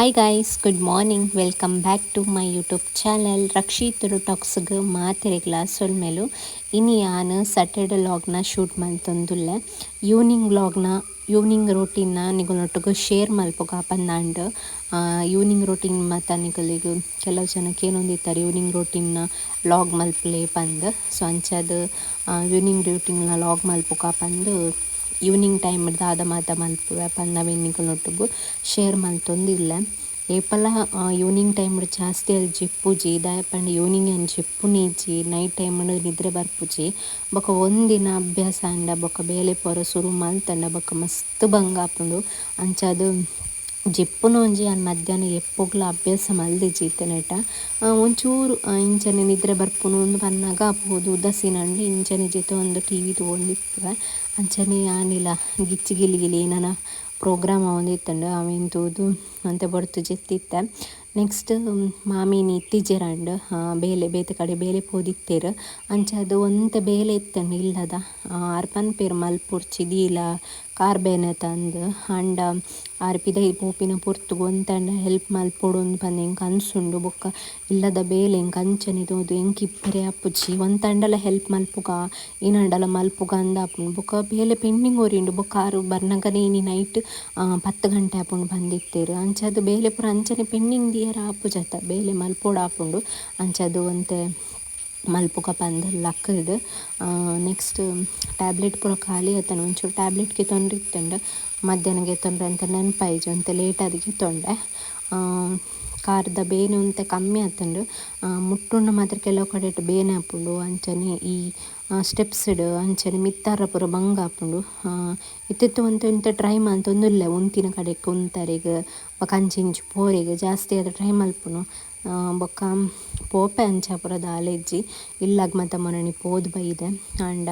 Hi guys, good morning. Welcome back to my YouTube channel ರಕ್ಷಿತರು ಟಾಕ್ಸ್ಗೆ ಮಾತಿರೆಗ್ಲ ಸೊಲ್ಮೆಲು. ಇನ್ನು ನಾನು ಸ್ಯಾಟರ್ಡೆ ಲಾಗ್ನ ಶೂಟ್ ಮಲ್ತೊಂದುಲ್ಲೆ. ಈವ್ನಿಂಗ್ ರೋಟೀನ್ನ ನಿಗಳೊಟ್ಟಿಗೆ ಶೇರ್ ಮಲ್ಪೊಗ ಪಂದಾಂಡ್. ಈವ್ನಿಂಗ್ ರೋಟೀನ್ ಮತ್ತು ನಿಗಳಿಗೆ ಕೆಲವು ಜನಕ್ಕೆ ಏನೊಂದಿತ್ತಾರೆ ಈವ್ನಿಂಗ್ ರೋಟೀನ್ನ ಲಾಗ್ ಮಲ್ಪಲೆ ಪಂದ್. ಸೊ ಅಂಚದು ಈವ್ನಿಂಗ್ ರೋಟೀನ್ನ ಲಾಗ್ ಮಲ್ಪೊಗ ಪಂದ್ ಈವ್ನಿಂಗ್ ಟೈಮ್ ದಾದ ಮಾತ ಮಲ್ಪುವೆ ಪಂದ ನಿಗಳೊಟ್ಟಿಗೂ ಶೇರ್ ಮಲ್ತೊಂದಿಲ್ಲ. ಏಪಲ ಈವ್ನಿಂಗ್ ಟೈಮ್ ಜಾಸ್ತಿ ಅಲ್ಲಿ ಜಿಪ್ಪುಜಿ ದಾಯಪಂಡ ಈವ್ನಿಂಗ್ ಏನು ಜಿಪ್ಪುನೀಜಿ ನೈಟ್ ಟೈಮ್ ನಿದ್ರೆ ಬರ್ಪುಜಿ ಬೊಕ ಒಂದಿನ ಅಭ್ಯಾಸ ಅಂಡ ಬೊಕ ಬೇಲೆ ಪೊರ ಸುರು ಮಲ್ತಂಡ ಬೊಕ ಮಸ್ತ್ ಭಂಗ ಆಪುಂಡು. ಅಂಚದು ಜಿಪ್ಪುನ ಒಂಜಿ ಅನ್ ಮಧ್ಯಾಹ್ನ ಎಪ್ಪೊಗ್ಲ ಅಭ್ಯಾಸ ಮಲ್ದಿಜ್ಜಿತ್ತೆ ನೆಟ ಒಂಚೂರು ಇಂಚನೆ ನಿದ್ರೆ ಬರ್ಪುನು ಒಂದು ಪನ್ನಾಗ ಆಪುದು ಉದಾಸೀನಂಡು ಇಂಚನೆ ಜೊತೆ ಒಂದು ಟಿ ವಿ ತೊಗೊಂಡಿಪ್ಪುವೆ. ಅಂಚನೆ ಆನಿಲ ಗಿಚ್ಚಿ ಗಿಲಿ ಏನನ ಪ್ರೋಗ್ರಾಮ್ ಆವೊಂದಿತ್ತಂಡು ಅವೇನು ತೂದು ಅಂತೆ ಬೊಡ್ತು ಜೆತ್ತಿತ್ತೆ. ನೆಕ್ಸ್ಟ್ ಮಾಮಿನಿ ಇತ್ತಿಜೆರಂಡು ಬೇತೆ ಕಡೆ ಬೇಲೆ ಪೋದಿತ್ತೇರು. ಅಂಚದು ಒಂತೆ ಬೇಲೆ ಇತ್ತಂಡು ಇಲ್ಲದ ಆರು ಪನ್ಪೇರು ಮಲ್ಪುರ್ಚಿ ದೀಲ ಕಾರ್ಬೇನೆ ತಂದು ಅಂಡ ಆರು ಪಿದೈ ಪೋಪಿನ ಪೊರ್ತುಗು ಒಂತಂಡ ಹೆಲ್ಪ್ ಮಲ್ಪೊಡು ಪಂದು ಎಂಕ್ ಅನ್ಸುಂಡು. ಬೊಕ್ಕ ಇಲ್ಲದ ಬೇಲೆ ಎಂಕ್ ಅಂಚನೆ ತೋದು ಎಂಕ್ ಇಪ್ಪರೆ ಆಪುಜಿ ಒಂತಂಡಲ ಹೆಲ್ಪ್ ಮಲ್ಪುಗ ಏನಂಡಲ ಮಲ್ಪುಗ ಅಂದಾಪುಂಡು. ಬೊಕ್ಕ ಬೇಲೆ ಪೆಂಡಿಂಗ್ ಓರಿಂಡು ಬೊಕ್ಕ ಆರು ಬರ್ನಗನೆ ಇನಿ ನೈಟ್ 10 ಗಂಟೆ ಆಪುಂಡು ಬಂದಿತ್ತೇರು. ಅಂಚದು ಬೇಲೆ ಪೂರ ಅಂಚನೆ ಪೆಂಡಿಂಗ್ ದಿಯರ ಆಪುಜತ ಬೇಲೆ ಮಲ್ಪೋಡು ಆಪುಂಡು. ಅಂಚದು ಒಂತೆ ಮಲ್ಪುಗ ಪಂದ್ ಲಕ್ಕಡ್. ನೆಕ್ಸ್ಟ್ ಟ್ಯಾಬ್ಲೆಟ್ ಪೂರ ಖಾಲಿ ಆತನ ಒಂಚೂರು ಟ್ಯಾಬ್ಲೆಟ್ಗೆ ತೊಂದಿತ್ತಂಡು ಮಧ್ಯಾಹ್ನಗೆ ತೊಂದರೆ ಅಂತ ನೆನಪಾಯ್ಜು ಅಂತ ಲೇಟಾದಿಗೆ ತೊಂಡೆ. ಕಾರ್ದ ಬೇನೆ ಒಂತೆ ಕಮ್ಮಿ ಆತಂಡು ಮುಟ್ಟುಂಡ ಮಾತ್ರ ಕೆಲವು ಕಡೆ ಬೇನೆ ಆಪುಂಡು. ಅಂಚನೆ ಈ ಸ್ಟೆಪ್ಸ್ಡ್ ಅಂಚನೆ ಮಿತ್ತಾರ ಪೂರ ಭಂಗ ಆಪುಂಡು. ಇತ್ತಿತ್ತು ಒಂತ ಟ್ರೈ ಮಲ್ತೊಂದುಲ್ಲೆ ಉಂತಿನ ಕಡೆಗೆ ಉಂತರೆಗ್ ಕಂಚಿಂಚು ಪೋರೆಗ್ ಜಾಸ್ತಿ ಅದು ಟ್ರೈ ಮಲ್ಪುನು. ಬೊಕ್ಕ ಪೋಪೆ ಅಂಚ ಪೂರ ದಾಲೆಜ್ಜಿ ಇಲ್ಲಾಗ ಮತ್ತೆ ಮೊನ್ನಣಿ ಪೋದು ಬೈದೆ ಅಂಡ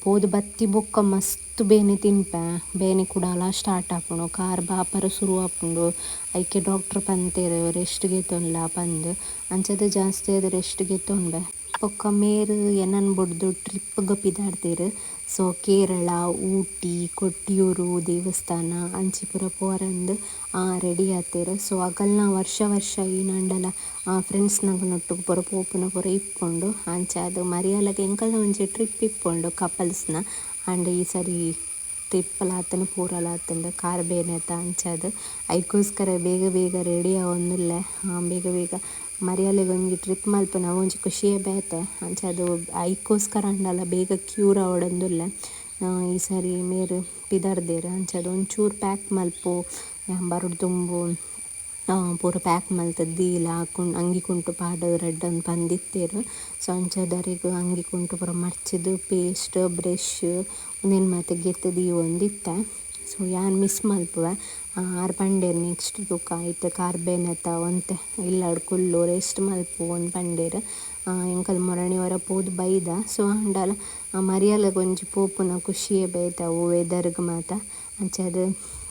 ಪೋದು ಬತ್ತಿ ಬೊಕ್ಕ ಮಸ್ತ್ ಬೇನೆ ತಿನ್ಪೆ ಬೇನೆ ಕುಡಾಲ ಸ್ಟಾರ್ಟ್ ಆಪುಂಡು. ಕಾರ್ ಬಾಪರ ಶುರು ಆಪುಂಡು. ಐಕೆ ಡಾಕ್ಟ್ರ್ ಪಂತೇರು ರೆಸ್ಟ್ಗೆ ತೊನ್ಲ ಪಂದ್ ಅಂಚದು ಜಾಸ್ತಿ ಅದು ರೆಸ್ಟ್ಗೆ ತೊಂಡೆ. ಬೊಕ್ಕ ಮೇರು ಎನ್ನನ್ ಬೊಡ್ದು ಟ್ರಿಪ್ಗೆ ಪಿದಾಡ್ತೇರು. ಸೊ ಕೇರಳ, ಊಟಿ, ಕೊಟ್ಟಿಯೂರು ದೇವಸ್ಥಾನ ಅಂಚಿ ಪೂರ ಪೋರಂದು ರೆಡಿ ಆತೇರು. ಸೊ ಅಕಲ್ನ ವರ್ಷ ಈ ನಂಡಲ ಫ್ರೆಂಡ್ಸ್ನಗಳೊಟ್ಟಿಗೆ ಪೂರ ಪೋಪುನ ಪೂರ ಇಪ್ಪುಂಡು. ಅಂಚ ಅದು ಮರಿಯಾಲಗೆ ಎಂಕಲ್ನ ಒಂಜಿ ಟ್ರಿಪ್ ಇಪ್ಪುಂಡು ಕಪಲ್ಸ್ನ. ಆಂಡ್ ಈ ಸರಿ ಟ್ರಿಪ್ಪಲ ಆತನ ಪೂರಲ ಆತಂಡು ಕಾರ್ ಬೇನೆತ ಅಂಚದು ಐಕೋಸ್ಕರ ಬೇಗ ರೆಡಿ ಆವೊಂದುಲ್ಲೆ ಬೇಗ ಮರಿಯಾಲೆಗೆ ಒಂಜಿ ಟ್ರಿಪ್ ಮಲ್ಪುನ ಒಂಜಿ ಖುಷಿಯೇ ಬೇತೆ. ಅಂಚದು ಐಕೋಸ್ಕರ ಅಂಡಲ ಬೇಗ ಕ್ಯೂರ್ ಆವೊಡೊಂದುಲ್ಲೆ ಈ ಸರಿ ಮೇರು ಪಿದಾರ್ದೇರು. ಅಂಚದು ಒಂಚೂರು ಪ್ಯಾಕ್ ಮಲ್ಪು ಬರುಡು ತುಂಬು ಪೂರ ಪ್ಯಾಕ್ ಮಲ್ತದ್ದು ದೀಲ ಅಂಗಿ ಕುಂಟು ಪಾಡು ರೆಡ್ ಅಂತ ಬಂದಿತ್ತೇರು. ಸೊ ಅಂಚದರಿಗೂ ಅಂಗಿ ಕುಂಟು ಪೂರ ಮರ್ಚಿದು ಪೇಸ್ಟ್ ಬ್ರಷ್ ಒಂದೇನು ಮತ್ತೆ ಗೆತ್ತು ದೀ ಒಂದಿತ್ತೆ. ಸೊ ಯಾನ್ ಮಿಸ್ ಮಲ್ಪುವೆ ಆರು ಪಂಡೇರು ನೆಕ್ಸ್ಟ್ ತೂಕ ಆಯ್ತು ಕಾರ್ಬೇನೆತ ಒಂತೆ ಇಲ್ಲಾಡು ಕುಲ್ಲು ರೆಸ್ಟ್ ಮಲ್ಪು ಒಂದು ಪಂಡೇರು ಎಂಕಲ್ ಮೊರಣಿ ಹೊರ ಪೋದು ಬೈದ. ಸೊ ಅಂಡಲ ಮರಿಯಾಲಗೆ ಒಂಜಿ ಪೋಪುನ ಖುಷಿಯೇ ಬೇಯ್ತಾವು ವೆದರ್ಗೆ ಮಾತ. ಅಂಚದು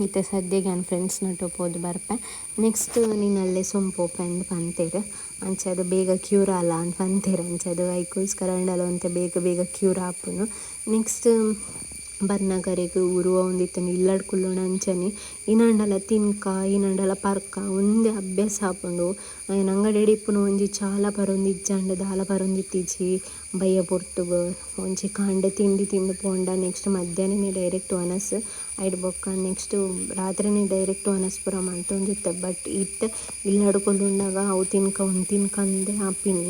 ಇತ್ತೆ ಸದ್ಯಗೆ ನನ್ನ ಫ್ರೆಂಡ್ಸ್ನೊಟ್ಟು ಪೋದು ಬರ್ಪೆ. ನೆಕ್ಸ್ಟ್ ನೀನಲ್ಲೇ ಸೊಂಪೋಪೆ ಅಂದು ಪಂತೇರು. ಅಂಚದು ಬೇಗ ಕ್ಯೂರ್ ಅಲ್ಲ ಅಂತ ಪಂತೇರು. ಅಂಚದು ಐಕೋಸ್ಕರ ಅಂಡಲ ಒಂತೆ ಬೇಗ ಕ್ಯೂರ್ ಆಪುನು. ನೆಕ್ಸ್ಟ್ ಬರ್ನಗರೆಗ್ ಉರುವ ಒಂದಿತ್ತಂಡು ಇಲ್ಲಾಡು ಕುಲ್ಲುಂಡು ಅಂಚನೆ ಇನಂಡಲ ತಿನ್ಕ ಇನಂಡಲ ಪರ್ಕ ಒಂದೇ ಅಭ್ಯಾಸ ಆಪುಂಡು. ನಂಗಡೆ ಇಪ್ಪುನು ಒಂಜಿ ಚಾಲ ಪರೊಂದು ಇಜ್ಜಂಡು ದಾಲ ಪರೊಂದಿತ್ತಿಜಿ ಬಯ್ಯ ಪೊರ್ತುಗು ಒಂಜಿ ಕಾಂಡೆ ತಿಂಡಿ ತಿಂದು ಪೋಂಡ. ನೆಕ್ಸ್ಟ್ ಮಧ್ಯಾಹ್ನನೇ ಡೈರೆಕ್ಟ್ ಒನಸ್ ಐಡ್ ಬೊಕ್ಕ ನೆಕ್ಸ್ಟ್ ರಾತ್ರಿನೇ ಡೈರೆಕ್ಟ್ ಒನಸ್ ಪೂರ ಮಲ್ತೊಂದಿತ್ತೆ. ಬಟ್ ಇತ್ತೆ ಇಲ್ಲಾಡು ಕೊಲ್ಲುಂಡಾಗ ಅವು ತಿನ್ಕ ಅಂದೇ ಆಪಿನಿ.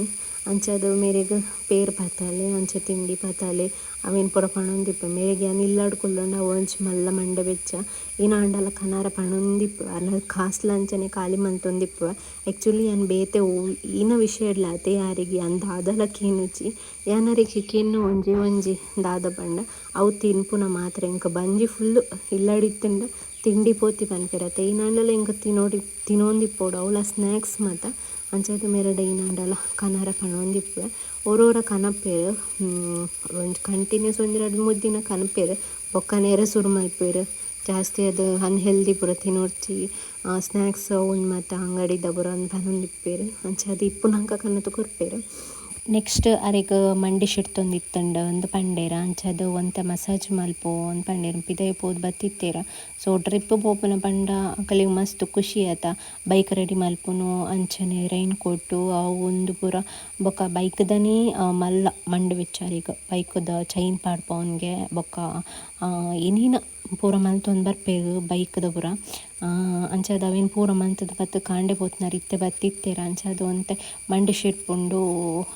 ಅಂಚದು ಮೇರೆಗ್ ಪೇರು ಪತಾಲೆ ಅಂಚ ತಿಂಡಿ ಪತಾಲೆ ಅವೇನು ಪೂರ ಪಣೊಂದಿಪ್ಪು ಮೇರೆಗ್ ಯಾನ್ ಇಲ್ಲಾಡು ಕೊಲ್ಲುಂಡ ಒಂಚ್ ಮಲ್ಲ ಮಂಡೆ ಬೆಚ್ಚ ಅಂಡಲ ಕನಾರ ಪಣೊಂದಿಪ್ಪು ಅಲ್ಲ ಕಾಸ್ಲ ಅಂಚನೆ ಖಾಲಿ ಮಲ್ತೊಂದಿಪ್ಪು. ಆ್ಯಕ್ಚುಲಿ ಯಾನ್ ಬೇತೆ ಈನ ವಿಷಯ ಇಡ್ಲಾತೆ ಯಾರಿಗೆ ಅಂದ ದಾದಲಕ್ಕೇನುಚಿ ಯಾನರಿಗೆ ಕೆನ್ನು ಒಂಜಿ ದಾದ ಪಂಡ ಅವು ತಿನ್ಪುನ ಮಾತ್ರ ಎಂಕ ಬಂಜಿ ಫುಲ್ಲು ಇಲ್ಲಾಡಿತ್ತಂಡ ತಿಂಡಿ ಪೋತಿ ಪನ್ಪೆರತ್ತೆ ಈನಂಡಲ ಎಂಕ ತಿನ್ನೊಂದಿಪ್ಪೋಡು ಅವಳ ಸ್ನ್ಯಾಕ್ಸ್ ಮಾತ. ಅಂಚದು ಮೇರಡೆ ಈನಂಡಲ ಕನಾರ ಪಣೊಂದಿಪ್ಪುವೆ ಒರೋರ ಕನಪೇರು ಒಂಜಿ ಕಂಟಿನ್ಯೂಸ್ ಒಂಜಿ 2-3 ದಿನ ಕನಪೇರು ಬೊಕ್ಕ ನೇರ ಸುರು ಮಲ್ಪೇರು. ಜಾಸ್ತಿ ಅದು ಅನ್ಹೆಲ್ದಿ ಪೂರ ತಿನ್ನೋರ್ಚಿ ಸ್ನ್ಯಾಕ್ಸ್ ಒಂದು ಮತ್ತು ಅಂಗಡಿದ ಪೂರ ಅಂತ ಪನೊಂದಿಪ್ಪೇರು. ಅಂಚ ಅದು ಇಪ್ಪುನಂಕ ಕನ್ನತು ಕೊರ್ಪೇರು. ನೆಕ್ಸ್ಟ್ ಅರೆಗ್ ಮಂಡಿ ಶಿಡ್ತೊಂದಿತ್ತಂಡ ಒಂದು ಪಂಡೇರ ಅಂಚದು ಒಂತೆ ಮಸಾಜ್ ಮಲ್ಪು ಒಂದು ಪಂಡೇರ ಪಿದೈ ಪೋದು ಬತ್ತಿತ್ತೇರ. ಸೊ ಟ್ರಿಪ್ ಪೋಪುನ ಪಂಡ ಅಕಲಿಗೆ ಮಸ್ತ್ ಖುಷಿ ಆತ. ಬೈಕ್ ರೆಡಿ ಮಲ್ಪುನು ಅಂಚನೆ ರೈನ್ ಕೋಟು ಅವು ಒಂದು ಪೂರ ಬೊಕ್ಕ ಬೈಕ್ದನೇ ಮಲ್ಲ ಮಂಡ್ ವಿಚಾರೀಗ ಬೈಕ್ದ ಚೈನ್ ಪಾಡ್ಪವನ್ಗೆ ಬೊಕ್ಕ ಏನೇನು ಪೂರ ಮಲ್ತೊಂದು ಬರ್ಪೇರು ಬೈಕ್ದ ಪೂರ ಅಂಚದ ಅವೇನು ಪೂರ ಮಲ್ತದ ಬತ್ತು ಕಾಂಡೆ ಪೋತ್ನಾರ ಇತ್ತೆ ಬತ್ತಿತ್ತೇರ ಅಂಚದು ಒಂತೆ ಮಂಡಿ ಶಿಡ್ಪುಂಡು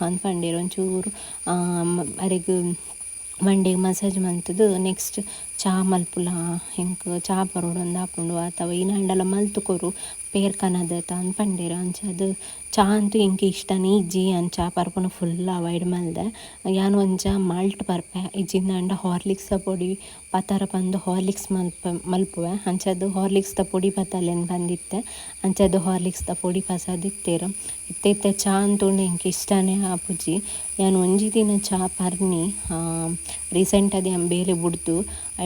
ಅಂದ್ಪಂಡೇರು ಒಂಚೂರು ಅರೆಗ್ ಮಂಡಿಗೆ ಮಸಾಜ್ ಮಲ್ತದು. ನೆಕ್ಸ್ಟ್ ಚಾ ಮಲ್ಪುಲ ಹೆಂಗೆ ಚಾ ಬರೋಡೊಂದು ಹಾಕೊಂಡು ಅಥವಾ ಈ ನಂಡಲ ಮಲ್ತುಕೊರು ಪೇರ್ ಕನದತ ಅಂದ್ಪಂಡೇರ ಅಂಚದು ಚಾ ಅಂತೂ ಎಂಗೆ ಇಷ್ಟನೇ ಇಜ್ಜಿ ಅಂಚ ಚಾ ಪರ್ಪುನ ಫುಲ್ ಅವಾಯ್ಡ್ ಮಲ್ದೆ. ಯಾನು ಒಂಚ ಮಾಲ್ಟ್ ಪರ್ಪೆ ಇಜ್ಜಿಂದ ಅಂಡ ಹಾರ್ಲಿಕ್ಸ್ ಪೊಡಿ ಪತ್ತಾರ ಬಂದು ಹಾರ್ಲಿಕ್ಸ್ ಮಲ್ಪುವೆ ಅಂಚದು ಹಾರ್ಲಿಕ್ಸ್ದ ಪೊಡಿ ಪತ್ತಲೇನು ಬಂದಿತ್ತೆ ಅಂಚದು ಹಾರ್ಲಿಕ್ಸ್ದ ಪೊಡಿ ಪಸದಿತ್ತೇರು ಇತ್ತೆ ಚಾ ಅಂತೂ ಎಂಗೆ ಇಷ್ಟನೇ ಆಪುಜಿ. ಯಾನು ಒಂಜಿ ದಿನ ಚಾ ಪರ್ನಿ ರೀಸೆಂಟ್ ಅದೇ ಬೇಲೆ ಬಿಡ್ದು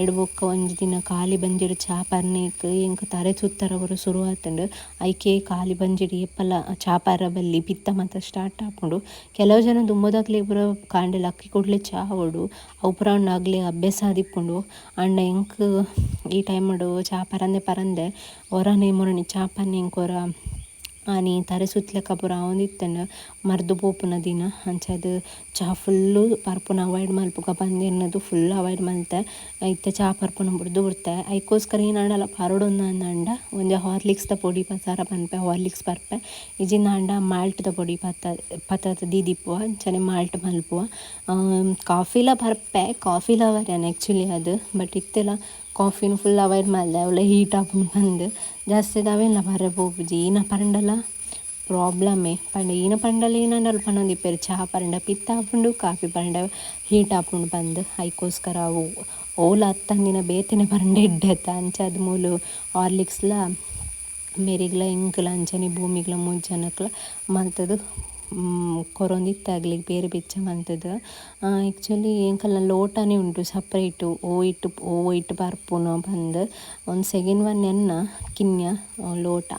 ಐಡ್ ಬೊಕ್ಕ ಒಂಜಿ ದಿನ ಖಾಲಿ ಬಂಜಿಡು ಚಾ ಪರ್ನಿಕ್ ಎಂಕ್ ತರೆ ಸುತ್ತರ ಬರೋ ಶುರು ಆತಂಡು ಐಕೆ ಖಾಲಿ ಬಂಜಿಡು ಎಪ್ಪಲ ಚಾ ಪರ ಬಲ್ಲಿ ಪಿತ್ತ ಮಾತ್ರ ಸ್ಟಾರ್ಟ್ ಆಪುಂಡು. ಕೆಲವು ಜನ ದುಮ್ಮದಾಗ್ಲಿ ಪೂರ ಕಾಂಡೆಲ ಅಕ್ಕಿ ಕೊಡ್ಲೆ ಚಾ ಅವಡು ಅವು ಪೂರ ಆಗ್ಲೇ ಅಭ್ಯಾಸ ಆದಿಪ್ಪುಂಡು. ಅಂಡ ಎಂಕ್ ಈ ಟೈಮಡು ಚಾ ಪರಂದೆ ಹೊರನೇ ಮೊರಣಿ ಚಾ ಪನ್ನೆ ಎಂಕ್ ಹೊರ ಆನಿ ತರೆ ಸುತ್ತಲೆಕ್ಕ ಪೂರ ಆವೊಂದಿತ್ತಂಡು ಮರ್ದು ಪೋಪುನ ದಿನ ಅಂಚದು ಚಾ ಫುಲ್ಲು ಪರ್ಪುನ ಅವಾಯ್ಡ್ ಮಲ್ಪುಗ ಬಂದೆನ್ನದು ಫುಲ್ ಅವಾಯ್ಡ್ ಮಲ್ತೆ ಇತ್ತೆ ಚಾ ಪರ್ಪುನ ಬುಡ್ದು ಬಿಡ್ತೆ. ಐಕೋಸ್ಕರ ಏನಾಂಡಲ ಪರೋಡೊಂದು ಅಂದ ಒಂದೇ ಹಾರ್ಲಿಕ್ಸ್ದ ಪೊಡಿ ಪಸಾರ ಪನ್ಪೆ ಹಾರ್ಲಿಕ್ಸ್ ಪರ್ಪೆ ಇಜಿಂದ ಅಂಡ ಮಾಲ್ಟ್ದ ಪೊಡಿ ಪತ್ತದ ದೀದಿಪ್ಪುವ ಅಂಚನೆ ಮಾಲ್ಟ್ ಮಲ್ಪುವ. ಕಾಫಿಲ ಪರ್ಪೆ ಕಾಫಿಲ ಅವರೇನು ಆ್ಯಕ್ಚುಲಿ ಅದು ಬಟ್ ಇತ್ತೆಲ್ಲ ಕಾಫಿನ ಫುಲ್ ಅವಾಯ್ಡ್ ಮಲ್ದೆ ಅವಳ ಹೀಟ್ ಆಪುಂಡು ಬಂದು ಜಾಸ್ತಿ ಅವೆಲ್ಲ ಬರ ಪೋಪುಜಿ ಈನ ಪಂಡಲ ಪ್ರಾಬ್ಲಮೇ ಪಂಡ ಈನ ಪಂಡಲ ಏನಂಡಲ ಪನ್ನೊಂದಿಪ್ಪೇರು ಚಹಾ ಪಂಡ ಪಿತ್ತ ಆಪುಂಡು ಕಾಫಿ ಪಂಡ ಹೀಟ್ ಆಪುಂಡು ಬಂದು ಐಕೋಸ್ಕರ ಅವು ಓಲ ಹತ್ತಂದಿನ ಬೇತಿನ ಪಂಡ ಇಡ್ಡೆತ್ತ ಅಂಚದು ಮೂಲು ಹಾರ್ಲಿಕ್ಸ್ಲ ಮೇರಿಗ್ಲ ಎಂಕ್ಲ ಅಂಚನೆ ಭೂಮಿಗ್ಲ ಮೂಜ್ ಜನಕ್ಲ ಮಲ್ತದು ಕೊರೊಂದಿತ್ತಾಗ್ಲಿಕ್ಕೆ ಬೇರೆ ಬೆಚ್ಚ ಮಲ್ತದ. ಆ್ಯಕ್ಚುಲಿ ಎಂಕಲ್ನ ಲೋಟನೇ ಉಂಟು ಸಪ್ರೇಟು ಓ ಇಟ್ಟು ಪರ್ಪುನ ಬಂದು ಒಂದು ಸೆಕೆಂಡ್ ಒನ್ ಎನ್ನ ಕಿನ್ಯ ಲೋಟ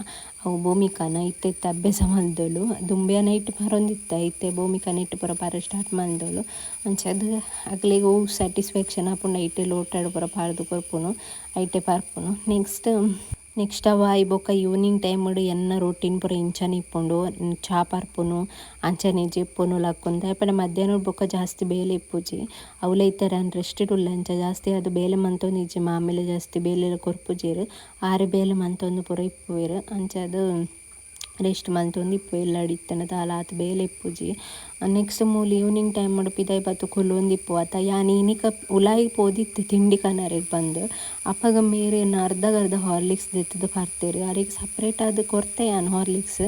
ಅವು ಭೂಮಿಕಾನ ಇತ್ತೆ ಅಭ್ಯಾಸ ಮಲ್ದೋಳು ದುಂಬೆಯನ ಇಟ್ಟು ಪರೊಂದಿತ್ತ ಇತ್ತೆ ಭೂಮಿಕಾನ ಇಟ್ಟು ಪೂರ ಪಾರ ಸ್ಟಾರ್ಟ್ ಮಲ್ದೋಳು ಅಂಚದು ಅಗ್ಲಿಗೆ ಸ್ಯಾಟಿಸ್ಫ್ಯಾಕ್ಷನ್ ಆಪುಂಡು ಐಟೆ ಲೋಟಾಡು ಪೂರ ಪಾರ್ದು ಕೊರ್ಪುನು ಐಟೆ ಪರ್ಪುನು. ನೆಕ್ಸ್ಟ್ ಅವ ಬೊಕ್ಕ ಈವ್ನಿಂಗ್ ಟೈಮಡು ಎನ್ನ ರೊಟೀನ್ ಪೂರ ಇಂಚನೆ ಇಪ್ಪುಂಡು ಚಾ ಪರ್ಪುನು ಅಂಚನೆ ಜೆಪ್ಪುನು ಲಕ್ಕುಂದ ಎಪ್ಪಡ ಮಧ್ಯಾಹ್ನ ಬೊಕ್ಕ ಜಾಸ್ತಿ ಬೇಲೆ ಇಪ್ಪುಜಿ ಅವಲ ಇತ್ತರ ರೆಸ್ಟೆಡ್ ಉಳ್ಳ ಅಂಚ ಜಾಸ್ತಿ ಅದು ಬೇಲೆ ಮಂತೊಂದು ಇಜ್ಜಿ ಮಾಮೇಲೆ ಜಾಸ್ತಿ ಬೇಲೆ ಕೊರ್ಪುಜೇರು ಆರು ಬೇಲೆ ಮಂತೊಂದು ಪೂರ ಇಪ್ಪುವೆರು ಅಂಚದು ರೆಸ್ಟ್ ಮಲ್ತೊಂದು ಇಪ್ಪು ಎಲ್ಲಾಡಿ ಇತ್ತನ ದಾಲ ಆತು ಬೇಲೆ ಇಪ್ಪುಜಿ. ನೆಕ್ಸ್ಟ್ ಮೂಲು ಈವ್ನಿಂಗ್ ಟೈಮ್ ಮಾಡು ಪಿದಾಯಿ ಬತ್ತು ಕುಲ್ಲೊಂದಿಪ್ಪು ಆತ ಯಾನು ಇನಿಕ ಉಲಾಯಿ ಪೋದಿತ್ತು ತಿಂಡಿ ಕನರಿಗೆ ಬಂದು ಅಪ್ಪಗ ಮೇರೆ ಅರ್ಧ ಹಾರ್ಲಿಕ್ಸ್ ದೆತ್ತದು ಪರ್ತೇರು ಅರಿಗೆ ಸಪ್ರೇಟ್ ಅದು ಕೊರ್ತೆ ಯಾನು ಹಾರ್ಲಿಕ್ಸ್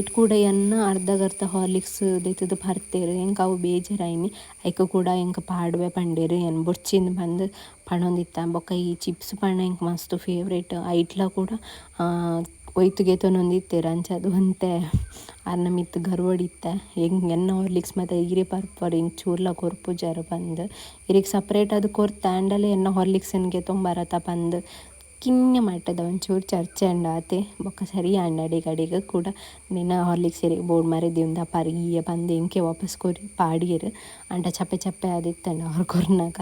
ಇಟ್ಟು ಕೂಡ ಎನ್ನ ಅರ್ಧ ಹಾರ್ಲಿಕ್ಸ್ ದೆತ್ತದು ಪರ್ತೇರು ಎಂಕ ಅವು ಬೇಜಾರಾಯಿನಿ ಐಕ ಕೂಡ ಎಂಕ ಪಾಡುವೆ ಪಂಡೇರು ಏನು ಬೊಚ್ಚಿಂದ ಬಂದು ಪಣೊಂದಿತ್ತ ಬೊಕ್ಕ ಈ ಚಿಪ್ಸ್ ಪಣ ಎಂಕ ಮಸ್ತ್ ಫೇವ್ರೇಟ್ ಐಟ್ಲ ಕೂಡ ಒಯ್ತುಗೆ ತೊನೊಂದಿತ್ತೇರು ಅಂಚದು ಅಂತೆ ಅರ್ನ ಮಿತ್ತು ಗರ್ವಡಿತ್ತೆ ಹೆಂಗೆ ಎನ್ನ ಹಾರ್ಲಿಕ್ಸ್ ಮತ್ತು ಈರೆ ಪರ್ಪರ್ ಹಿಂಗೆ ಚೂರ್ಲ ಕೊರ್ಪುಜಾರು ಬಂದು ಇರಿಗೆ ಸಪ್ರೇಟ್ ಅದು ಕೊರ್ತೆ ಆ್ಯಂಡಲ್ಲೇ ಎನ್ನ ಹಾರ್ಲಿಕ್ಸನ್ಗೆ ತೊಂಬರತ್ತ ಬಂದು ಕಿನ್ನೆ ಮಟ್ಟದ ಒಂಚೂರು ಚರ್ಚೆ ಅಂಡ ಆತೆ ಬೊಕ್ಕ ಸರಿ ಅಂಡ ಅಡಿಗಡಿಗೆ ಕೂಡ ನಿನ್ನ ಹಾರ್ಲಿಕ್ಸ್ ಇರಿಗೆ ಬೋರ್ಡ್ ಮರಿದಿಂದ ಪರಿಯ ಬಂದು ಎಂಕೆ ವಾಪಸ್ ಕೊರಿ ಪಾಡಿಯರು ಅಂಡ ಚಪ್ಪೆ ಆದಿತ್ತಂಡ ಅವ್ರು ಕೊರ್ನಾಗ.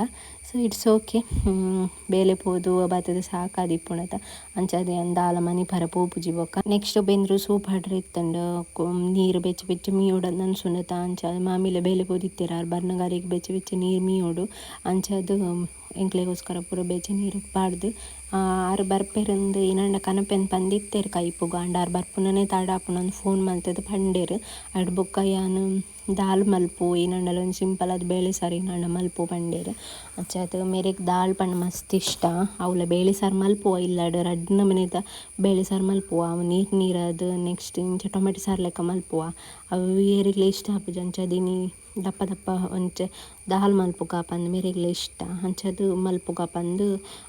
ಸೊ ಇಟ್ಸ್ ಓಕೆ ಬೇಲೆ ಪೋದು ಬತ್ತದ ಸಾಕಾದಿಪ್ಪುಣತ ಅಂಚದೆ ಅಂದಾಲ ಮನಿ ಪರ ಪೋಪುಜಿ ಬೊಕ್ಕ. ನೆಕ್ಸ್ಟ್ ಬೆಂದ್ರು ಸೂಪ್ ಹಡ್ರೆ ಇತ್ತಂಡು ನೀರು ಬೆಚ್ಚ ಮೀಯೋಡು ನನ್ಸುಂಡತ ಅಂಚ ಮಾಮಿಲೆ ಬೇಲೆ ಪೋದಿತ್ತೀರ ಆರು ಬರ್ನಗಾರಿಗೆ ಬೆಚ್ಚ ನೀರು ಮೀಯೋಡು ಅಂಚದು ಎಂಕ್ಲೆಗೋಸ್ಕರ ಪೂರ ಬೆಚ್ಚ ನೀರು ಪಾಡ್ದು ಆರು ಬರ್ಪೆರಂದು ಏನಂಡ ಕನಪೆನ್ ಪಂದಿತ್ತೇರು ಕೈಪುಗ ಅಂಡ ಆರು ಬರ್ಪುನನೆ ತಾಡಾಪುನೊಂದು ಫೋನ್ ಮಲ್ತದು ಪಂಡೇರು ಅಡ್ ಬೊಕ್ಕ ಯಾನು ದಾಲ್ ಮಲ್ಪು ಏನಂಡಲ ಒಂದು ಸಿಂಪಲ್ ಅದು ಬೇಳೆ ಸಾರು ಏನಂಡ ಮಲ್ಪು ಪಂಡೇರು ಅಂಚದು ಮೇರೆಗ್ ದಾಲ್ ಪಂಡ ಮಸ್ತ್ ಇಷ್ಟ ಅವಳ ಬೇಳೆ ಸಾರು ಮಲ್ಪುವ ಇಲ್ಲಾಡು ರಡ್ನ ಮನೆದ ಬೇಳೆ ಸಾರು ಮಲ್ಪುವ ಅವು ನೀರದು ನೆಕ್ಸ್ಟ್ ಇಂಚ ಟೊಮೆಟೊ ಸಾರು ಲೆಕ್ಕ ಮಲ್ಪುವ ಅವು ಏರಿಗ್ಲೇ ಇಷ್ಟ ಆಪುಜಿ ಅಂಚದಿನಿ ದಪ್ಪ ಒಂಚ ದಾಲ್ ಮಲ್ಪುಗ ಪಂದು ಮೇರೆಗ್ಲೇ ಇಷ್ಟ ಅಂಚದು ಮಲ್ಪುಗ ಪಂದು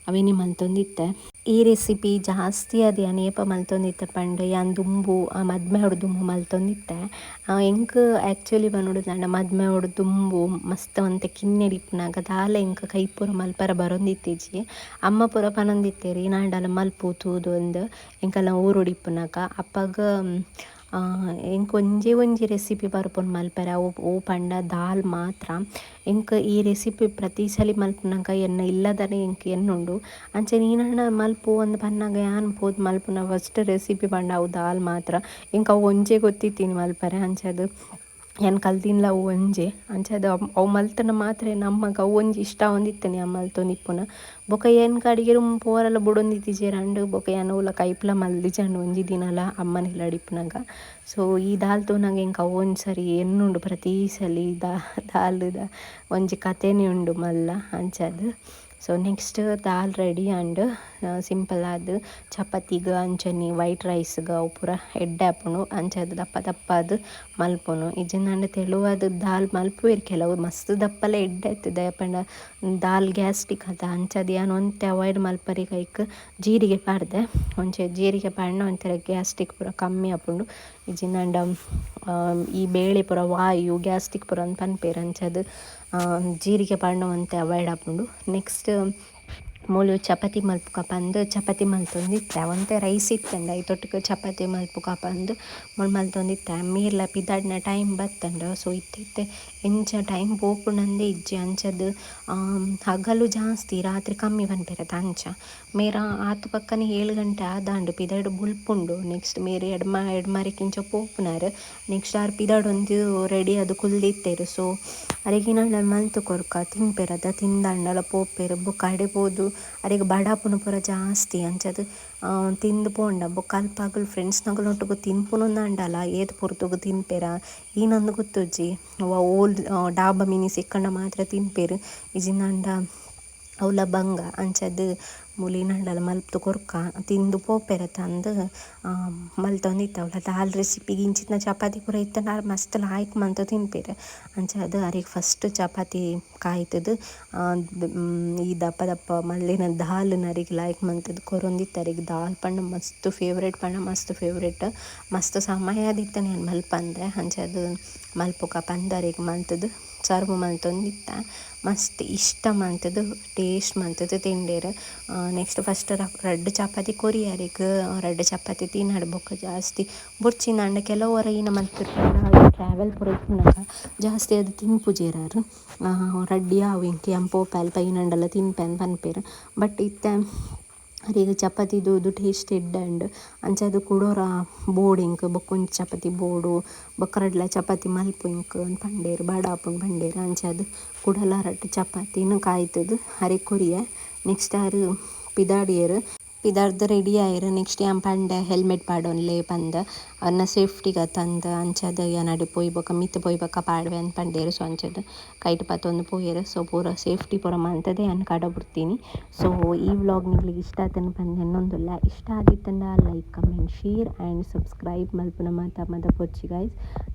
ಅವೇನೇ ಮಲ್ತೊಂದಿತ್ತೆ. ಈ ರೆಸಿಪಿ ಜಾಸ್ತಿ ಅದು ಅನೇಪ ಮಲ್ತೊಂದಿತ್ತೆ ಪಂಡು ಯಾನ್ ದುಂಬು ಮದ್ಮೆ ಹೊಡು ದುಂಬು ಮಲ್ತೊಂದಿತ್ತೆ ಎಂಕ್ ಆ್ಯಕ್ಚುಲಿ ಬಂದ್ಬಿಡು ನಂಡ ಮದ್ಮೆ ಹೊಡು ದುಂಬು ಮಸ್ತ್ ಒಂತೆ ಕಿನ್ನೆಡಿಪ್ಪುನಾಗ ದಾಲ ಎಂಕ್ ಕೈ ಪೂರ ಮಲ್ಪರ ಬರೊಂದಿತ್ತೀಜಿ ಅಮ್ಮ ಪೂರ ಪನೊಂದಿತ್ತೇರಿ ನಾಂಡಲ ಮಲ್ಪು ತೂದು ಒಂದು ಎಂಕಲ್ಲ ಊರೊಡಿಪ್ಪುನಾಗ ಅಪ್ಪಗ ಎಂಕ್ ಒಂಜೇ ಒಂಜಿ ರೆಸಿಪಿ ಬರ್ಪುನು ಮಲ್ಪೆರೆ ಅವು ಪಂಡ ದಾಲ್ ಮಾತ್ರ. ಎಂಕ್ ಈ ರೆಸಿಪಿ ಪ್ರತಿ ಸಲಿ ಮಲ್ಪುನಗ ಎನ್ನ ಇಲ್ಲದನೆ ಎಂಕ್ ಎನ್ನುಂಡು. ಅಂಚನೆ ನೀನಣ್ಣ ಮಲ್ಪು ಅಂದ್ ಪನ್ನಗ ಯಾನ್ ಪೋದು ಮಲ್ಪುನ ಫಸ್ಟ್ ರೆಸಿಪಿ ಪಂಡ ಅವು ದಾಲ್ ಮಾತ್ರ. ಎಂಕ್ ಅವು ಒಂಜೇ ಗೊತ್ತಿತ್ತೀನಿ ಮಲ್ಪರೆ ಅಂಚದು ಏನು ಕಲ್ತಿನ್ಲ ಅವು ಒಂಜೆ ಅಂಚದು ಅವು ಮಲ್ತನ ಮಾತ್ರ ನಮ್ಮಗ ಅವು ಒಂಜಿ ಇಷ್ಟ ಒಂದಿತ್ತನೆ ಅಮ್ಮ ಮಲ್ತೊಂದಿಪ್ಪುನ. ಬೊಕ ಏನು ಅಡಿಗೆರು ಪೋರೆಲ್ಲ ಬುಡೊಂದಿತ್ತಿಜೆರ್ ಬೊಕ ಏನು ಉಲ್ಲ ಕೈಪ್ಲ ಮಲ್ದಿಜಂಡು ಒಂಜಿ ದಿನಲ ಅಮ್ಮನ ಇಲ್ಲಡಿಪ್ಪುನಗ. ಸೊ ಈ ದಾಲ್ ತೂನಗ ಎಂಕ್ ಅವು ಒಂಜಿ ಸರಿ ಎನ್ನುಂಡು ಪ್ರತಿ ಸಲಿ ದಾಲ್ದ ಒಂಜಿ ಕಥೆನೇ ಉಂಡು ಮಲ್ಲ ಅಂಚದು. So next dal ready and simple ಆದ್ ಚಪಾತಿಗೆ ಅಂಚನೆ ವೈಟ್ ರೈಸ್ಗೆ ಅವು ಪೂರ ಎಡ್ಡೆ ಆಪುಂಡು ಅಂಚದು ದಪ್ಪ ದಪ್ಪದು ಮಲ್ಪುನು. ಇಜ್ಜಿಂಡ ತೆಳುವಾದ ದಾಲ್ ಮಲ್ಪುವೆರ್ ಕೆಲವು ಮಸ್ತ್ ದಪ್ಪಲ ಎಡ್ಡೆ ಆಯ್ತದೆ ಪಂಡ ದಾಲ್ ಗ್ಯಾಸ್ಟಿಕ್ ಅದ ಅಂಚದು ಏನು ಒಂತೆ ಅವಾಯ್ಡ್ ಮಲ್ಪರಿ ಕೈಕ್ ಜೀರಿಗೆ ಪಾಡ್ದೆ ಒಂಚೆ ಜೀರಿಗೆ ಪಾಡ್ನ ಒಂಥರ ಗ್ಯಾಸ್ಟಿಕ್ ಪೂರ ಕಮ್ಮಿ ಆಪುಂಡು. ಇಜ್ಜಿಂಡ ಈ ಬೇಳೆ ಪೂರ ವಾಯು ಗ್ಯಾಸ್ಟಿಕ್ ಪೂರ ಅಂತ ಪನ್ಪೇರು ಅಂಚದು ಜೀರಿಗೆ ಪಾಡ್ನ ಒಂತೆ ಅವಾಯ್ಡ್ ಆಪುಂಡು. ನೆಕ್ಸ್ಟ್ ಮೂಲು ಚಪಾತಿ ಮಲ್ಪುಗ ಪಂದ್ ಚಪಾತಿ ಮಲ್ತೊಂದಿತ್ತೆ ಒಂತೆ ರೈಸ್ ಇತ್ತಂಡ ಐತೊಟ್ಟಿಗೆ ಚಪಾತಿ ಮಲ್ಪುಗ ಪಂದ್ ಮುಳು ಮಲ್ತೊಂದಿತ್ತೆ ಮೀರ್ಲ ಪಿದಾಡ್ನ ಟೈಮ್ ಬತ್ತಂಡ. ಸೊ ಇತ್ತೆ ಎಂಚ ಟೈಮ್ ಪೋಪುನಂದೇ ಇಜ್ಜಿ ಅಂಚದು ಹಗಲು ಜಾಸ್ತಿ ರಾತ್ರಿ ಕಮ್ಮಿ ಪನ್ಪೆರತ ಅಂಚ ಮೇರ ಆತು ಪಕ್ಕನೆ 7 ಗಂಟೆ ಆದಾಂಡು ಪಿದಾಯ್ಡ್ ಬುಲ್ಪುಂಡು. ನೆಕ್ಸ್ಟ್ ಮೇರೆ ಎಡ್ಮಾರಿಕಿಂಚ ಪೋಪುನಾರು ನೆಕ್ಸ್ಟ್ ಆರು ಪಿದಾಡ್ ಒಂದು ರೆಡಿ ಅದು ಕುಲ್ದಿತ್ತೇರು. ಸೊ ಅರೆಗಿನ ಮಲ್ತು ಕೊರ್ಕ ತಿನ್ಪೆರದ ತಿಂದಾಂಡಲ ಪೋಪೆರು ಬೊಕ ಅಡೆಪೋದು ಅರೆಗ್ ಬಡಾಪುನ ಪೂರ ಜಾಸ್ತಿ ಅಂಚದು ತಿಂದು ಪೋಂಡ ಬೊಕ ಅಲ್ಪ ಅಗಲು ಫ್ರೆಂಡ್ಸ್ನಗಲೊಟ್ಟುಗು ತಿನ್ಪುನೊಂದಾಂಡಲ ಏತ್ ಪೊರ್ತುಗು ತಿನ್ಪೆರ ಈನೊಂದು ಗೊತ್ತುಜ್ಜಿ ಓಲ್ ಡಾಬಾ ಮೀನಿ ಸಿಕ್ಕಂಡ ಮಾತ್ರ ತಿನ್ಪೆರು. ಇಜಿಂದಾಂಡ ಅವಲ ಬಂಗ ಅಂಚದು ಮುಲಿನಂಡಲ ಮಲ್ತು ಕೊರ್ಕ ತಿಂದು ಪೋಪೆರೆ ತಂದು ಮಲ್ತೊಂದಿತ್ತ ಅವಲ ದಾಲ್ ರೆಸಿಪಿಗೆ ಇಂಚಿನ ಚಪಾತಿ ಪೂರ ಇತ್ತಂಡ ಮಸ್ತ್ ಲಾಯ್ಕ್ ಮಂತ್ ತಿನ್ಪೆರು. ಅಂಚದು ಅರೆಗ್ ಫಸ್ಟ್ ಚಪಾತಿ ಕಾಯ್ತದು ಈ ದಪ್ಪ ದಪ್ಪ ಮಲ್ಲಿನ ದಾಲ್ ಅರೆಗ್ ಲಾಯ್ಕ್ ಮಂತದ್ದು ಕೊರೊಂದಿತ್ತು. ಅರೆಗ್ ದಾಲ್ ಪಂಡ ಮಸ್ತ್ ಫೇವ್ರೇಟ್ ಪಂಡ ಮಸ್ತ್ ಫೇವ್ರೇಟ್ ಮಸ್ತ್ ಸಮಯ ಆದಿತ್ತು ನಾನು ಮಲ್ಪಂದೆ ಅಂಚದು ಮಲ್ಪುಗ ಪಂದ್ ಅರೆಗ್ ಮಲ್ತದು ಸರ್ವ್ ಮಲ್ತೊಂದಿತ್ತ ಮಸ್ತ್ ಇಷ್ಟ ಮಂತದ್ದು ಟೇಸ್ಟ್ ಮಂತದ್ದು ತಿಂಡೇರು. ನೆಕ್ಸ್ಟ್ ಫಸ್ಟ್ ರಡ್ಡ್ ಚಪಾತಿ ಕೊರಿಯರೆಗ್ ರಡ್ಡ್ ಚಪಾತಿ ತಿನ್ನಾಡು ಬೊಕ ಜಾಸ್ತಿ ಬುಡ್ಚಿನಾಂಡ ಕೆಲವರ ಈನ ಮಲ್ತಿರ್ಪಂಡ ಟ್ರಾವೆಲ್ ಪೂರ ಇಪ್ಪುನಗ ಜಾಸ್ತಿ ಅದು ತಿನ್ಪುಜೆರಾರು ರಡ್ಡಿ ಯಾವು ಇಂಕ್ ಯಂಪ್ ಪೋಪೆ ಅಲ್ಪ ಈನಂಡಲ ತಿನ್ಪೆ ಅಂತ ಪನ್ಪೆರು. ಬಟ್ ಇತ್ತೆ ಅರೆಗ್ ಚಪಾತಿದು ಟೇಸ್ಟ್ ಎಡ್ಡೆ ಅಂಚದು ಕುಡೋರ ಬೋಡು ಇಂಕ್ ಬೊಕೊಂಜಿ ಚಪಾತಿ ಬೋಡು ಬೊಕ ರಡ್ಲ ಚಪಾತಿ ಮಲ್ಪು ಇಂಕ್ ಪಂಡೇರು ಬಡಾಪುಂಡು ಪಂಡೇರು ಅಂಚದು ಕುಡಲ ರಡ್ಡ್ ಚಪಾತಿನ ಕಾಯ್ತದು ಅರೆಗ್ ಕೊರಿಯೆ. ನೆಕ್ಸ್ಟ್ ಆರು ಪಿದಾಡಿಯರು ಪಿದಾರ್ದು ರೆಡಿ ಆಯರು. ನೆಕ್ಸ್ಟ್ ಯಾನ್ ಪಂಡೆ ಹೆಲ್ಮೆಟ್ ಪಾಡೊನ್ಲೆ ಪಂದ್ ಅನ್ನ ಸೇಫ್ಟಿಗೆ ತಂದು ಅಂಚದು ಯಾನಡೆ ಪೋಯಿ ಬೊಕ ಮಿತ್ ಪೋಯಿ ಬೊಕ ಪಾಡ್ವೆ ಅಂತ ಪಂಡೇರು. ಸೊ ಅಂಚದು ಕೈಟ್ ಪತ್ತೊಂದು ಪೋಯೆರು. ಸೊ ಪೂರ ಸೇಫ್ಟಿ ಪೂರ ಮಂತದೇ ಯಾನ್ ಕಡ ಬುಡ್ತೀನಿ. ಸೊ ಈ ವ್ಲಾಗ್ ನಿಕ್ಲಿಗೆ ಇಷ್ಟ ಆತನ ಪಂದ್ ಎನ್ನೊಂದುಲ್ಲ ಇಷ್ಟ ಆದಿತ್ತಂಡ like comment share and subscribe ಮಲ್ಪುನ ಮದ ಪೊಚ್ಚಿ ಗೈಸ್.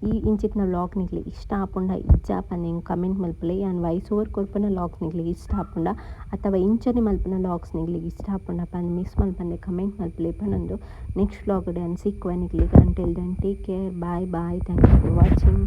ಈ ಇಂಚಿತ್ನ ವ್ಲಾಗ್ ನಿಕ್ಲಿಗೆ ಇಷ್ಟ ಆಪುಂಡ ಇಜ್ಜ ಪಂದ್ ಎಂಕ್ ಕಮೆಂಟ್ ಮಲ್ಪುಲೆ ಯಾನ್ ವಾಯ್ಸ್ ಓವರ್ ಕೊರ್ಪುನ ವ್ಲಾಗ್ಸ್ ನಿಕ್ಲಿಗೆ ಇಷ್ಟ ಆಪುಂಡ ಅಥವಾ ಇಂಚನೆ ಮಲ್ಪುನ ವ್ಲಾಗ್ಸ್ ನಿಕ್ಲಿಗೆ ಇಷ್ಟ ಆಪುಂಡ ಪಂದ್ ಮಿಸ್ ಮಲ್ಪಂದೆ ಕಮೆಂಟ್ ಮಲ್ಪುಲೆ ಪನೊಂದು. ನೆಕ್ಸ್ಟ್ ವ್ಲಾಗ್ ಡ್ ಸಿಕ್ಕುವೆ ನಿಕ್ಲಿಗೆ. Until then take care bye bye thank you for watching.